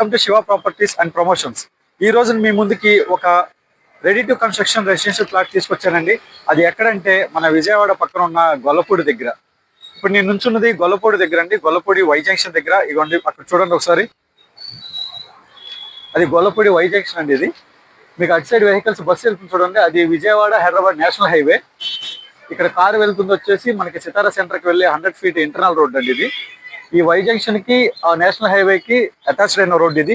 Welcome to Shiva properties and promotions. ఈ రోజు మీ ముందుకి ఒక ready to construction residential plot తీసుకొచ్చానండి. అది ఎక్కడంటే మన విజయవాడ పక్కన ఉన్న గొల్లపూడి దగ్గర. ఇప్పుడు నేను నుంచున్నది గొల్లపూడి దగ్గర అండి, గొల్లపూడి వై జంక్షన్ దగ్గర. ఇగోండి అక్కడ చూడండి ఒకసారి, అది గొల్లపూడి వై జంక్షన్ అండి. ఇది మీకు అటు సైడ్ వెహికల్స్ బస్సు వెళ్తుంది చూడండి, అది విజయవాడ హైదరాబాద్ నేషనల్ హైవే. ఇక్కడ కారు వెళ్తుంది వచ్చేసి మనకి సితారా సెంటర్కి వెళ్ళే 100 ఫీట్ ఇంటర్నల్ రోడ్ అండి ఇది. ఈ వై జంక్షన్ కి ఆ నేషనల్ హైవేకి అటాచ్డ్ అయిన రోడ్ ఇది.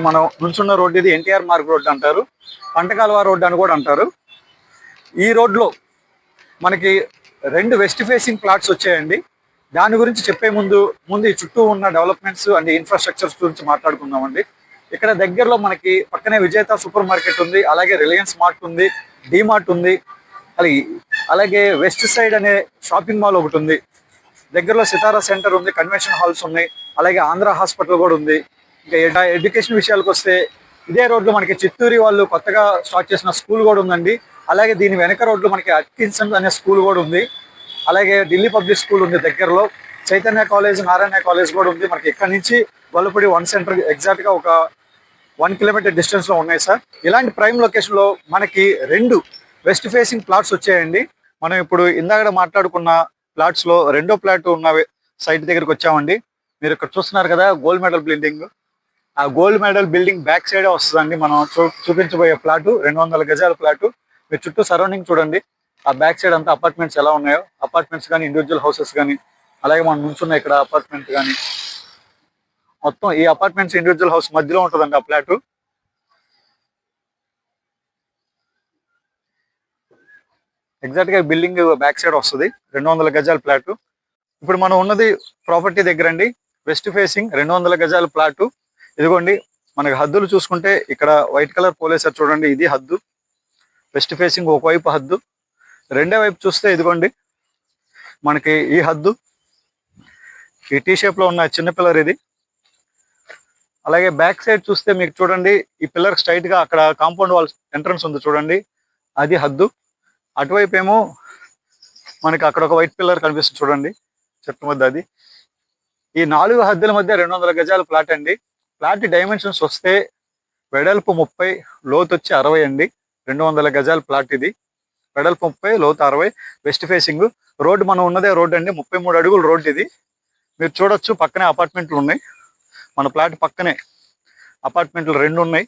మనం నుంచున్న రోడ్ ఇది ఎన్టీఆర్ మార్గ్ రోడ్ అంటారు, పంటకాలువ రోడ్ అని కూడా అంటారు. ఈ రోడ్లో మనకి 2 వెస్ట్ ఫేసింగ్ ప్లాట్స్ వచ్చాయండి. దాని గురించి చెప్పే ముందు ఈ చుట్టూ ఉన్న డెవలప్మెంట్స్ అండ్ ఇన్ఫ్రాస్ట్రక్చర్స్ గురించి మాట్లాడుకుందామండి. ఇక్కడ దగ్గరలో మనకి పక్కనే విజేత సూపర్ మార్కెట్ ఉంది, అలాగే రిలయన్స్ మార్ట్ ఉంది, డిమార్ట్ ఉంది, అలాగే వెస్ట్ సైడ్ అనే షాపింగ్ మాల్ ఒకటి ఉంది. దగ్గరలో సితారా సెంటర్ ఉంది, కన్వెన్షన్ హాల్స్ ఉన్నాయి, అలాగే ఆంధ్ర హాస్పిటల్ కూడా ఉంది. ఇంకా ఎడ్యుకేషన్ విషయాలకు వస్తే ఇదే రోడ్లో మనకి చిత్తూరి వాళ్ళు కొత్తగా స్టార్ట్ చేసిన స్కూల్ కూడా ఉందండి. అలాగే దీని వెనక రోడ్లో మనకి అట్కిన్సన్ అనే స్కూల్ కూడా ఉంది. అలాగే ఢిల్లీ పబ్లిక్ స్కూల్ ఉంది దగ్గరలో, చైతన్య కాలేజ్, నారాయణ కాలేజ్ కూడా ఉంది. మనకి ఇక్కడ నుంచి గొల్లపూడి 1 సెంటర్ ఎగ్జాక్ట్గా ఒక 1 కిలోమీటర్ డిస్టెన్స్లో ఉన్నాయి సార్. ఇలాంటి ప్రైమ్ లొకేషన్లో మనకి 2 వెస్ట్ ఫేసింగ్ ప్లాట్స్ వచ్చాయండి. మనం ఇప్పుడు ఇందాక మాట్లాడుకున్న ప్లాట్స్లో రెండో ప్లాట్ ఉన్న సైట్ దగ్గరికి వచ్చామండి. మీరు ఇక్కడ చూస్తున్నారు కదా గోల్డ్ మెడల్ బిల్డింగ్, ఆ గోల్డ్ మెడల్ బిల్డింగ్ బ్యాక్ సైడే వస్తుందండి మనం చూపించబోయే ప్లాట్. 200 గజాల ప్లాట్. మీరు చుట్టూ సరౌండింగ్ చూడండి, ఆ బ్యాక్ సైడ్ అంతా అపార్ట్మెంట్స్ ఎలా ఉన్నాయో, అపార్ట్మెంట్స్ కానీ ఇండివిజువల్ హౌసెస్ కానీ, అలాగే మనం నుంచున్న ఇక్కడ అపార్ట్మెంట్ కానీ, మొత్తం ఈ అపార్ట్మెంట్స్ ఇండివిజువల్ హౌస్ మధ్యలో ఉంటుందండి ఆ ప్లాట్. ఎగ్జాక్ట్ గా బిల్డింగ్ బ్యాక్ సైడ్ వస్తుంది, 200 గజాల ప్లాట్. ఇప్పుడు మనం ఉన్నది ప్రాపర్టీ దగ్గర అండి, వెస్ట్ ఫేసింగ్ 200 గజాల ప్లాట్. ఇదిగోండి మనకి హద్దులు చూసుకుంటే ఇక్కడ వైట్ కలర్ పోలేసారు చూడండి, ఇది హద్దు. వెస్ట్ ఫేసింగ్ ఒకవైపు హద్దు, రెండో వైపు చూస్తే ఇదిగోండి మనకి ఈ హద్దు, ఈ టీ షేప్ లో ఉన్న చిన్న పిల్లర్ ఇది. అలాగే బ్యాక్ సైడ్ చూస్తే మీకు చూడండి ఈ పిల్లర్ స్ట్రైట్ గా అక్కడ కాంపౌండ్ వాల్ ఎంట్రన్స్ ఉంది చూడండి, అది హద్దు. అటువైపు ఏమో మనకి అక్కడ ఒక వైట్ పిల్లర్ కనిపిస్తుంది చూడండి చెట్టు మధ్య, అది. ఈ 4 హద్దుల మధ్య 200 గజాల ప్లాట్ అండి. ప్లాట్ డైమెన్షన్స్ వస్తే వెడల్పు 30, లోతు వచ్చి 60 అండి. 200 గజాల ప్లాట్ ఇది, వెడల్పు 30, లోతు 60, వెస్ట్ ఫేసింగ్. రోడ్డు మనం ఉన్నదే రోడ్ అండి, 33 అడుగుల రోడ్ ఇది. మీరు చూడొచ్చు పక్కనే అపార్ట్మెంట్లు ఉన్నాయి, మన ప్లాట్ పక్కనే అపార్ట్మెంట్లు 2 ఉన్నాయి.